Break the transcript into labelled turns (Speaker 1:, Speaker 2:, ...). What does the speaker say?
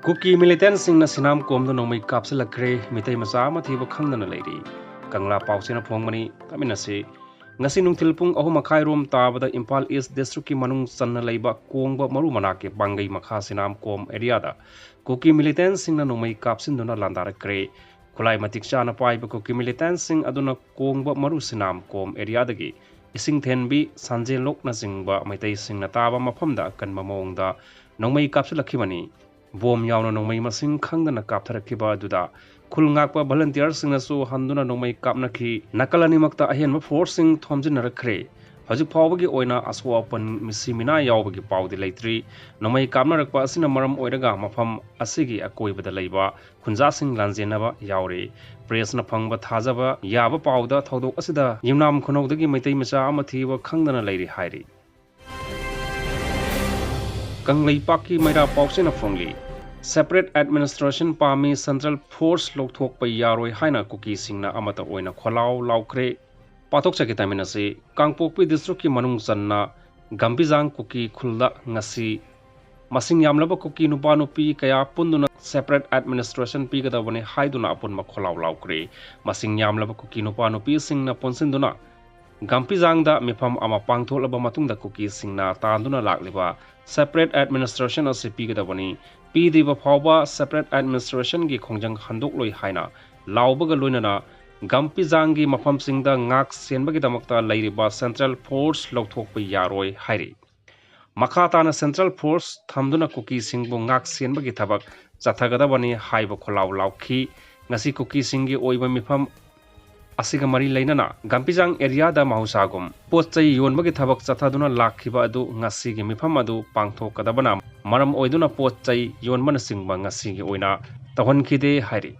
Speaker 1: KUKI militant singna Sinam Komda Nongmei kapsilakhre Meitei macha thiba khangdre leiri Kangla pausena phongmani taminase ngasi nungthil pung 3:30 rom tabada Impal East District ki manung channa leiba kongba maru manake bangai makha Sinam Kom area da KUKI militant singna Nongmei kapsinduna landarakre khulai matik chana paiba KUKI militant sing aduna kongba maru Sinam Kom area dagi ising thenbi sanje lokna jingba Meitei singna taba mafamda kanma mawngda Nongmei kapsilakhibani bom yauna Nongmei masing khangdana kaptharakiba aduda khulngakpa volunteer singnasu handuna Nongmei kapnakhi nakalani makta ahenma force sing thomjinarakre hajik phawbagi oina aswapan misimina yawbagi pawdi leitri Nongmei kapnarakpa asina maram oiraga mafam asigi akoibada leiba khunja sing lanjenaba yawre press na phangba thajaba yaba pawda thodok asida yimnam khonodagi Meitei macha ama thiba khangdana leiri hairi Kanglei Paki Maira Pausena Fongli Separate Administration Pami Central Force Lokthok Pai Yaroi Haina KUKI Singna Amata Oina Kholau Laukre Patok Chakitaminase Kangpokpi District Ki Manung Channa Gambizang KUKI Khulda Ngasi Masing Yamlaba KUKI Nupa Nupi Kaya Punduna Separate Administration Pigadabane Haiduna Apun Makholau Laukre Masing Yamlaba KUKI Nupa Nupi Singna Ponsinduna Gampizang da mifam ama pangtholaba matungda KUKI singna tanduna lakliba separate administration ase pigadabani pidiba phawba separate administration gi khongjang handok loi haina lawbaga loinana Gampizang gi mafam singda ngak senbagi damakta leiriba central force lokthokpa yaroi hairi makha tana central force thamduna KUKI singbu ngak senbagi thabak chathagadabani haiba kholaw lawkhi ngasi KUKI singi oiba mifam asiga mari leinana Gampizang area da mahusagum pochai yonbagi thabak chathaduna lakhiba adu ngasi gi mifam adu pangthokadabana maram oiduna pochai yonmana singba ngasi gi oina tahonkhide hairi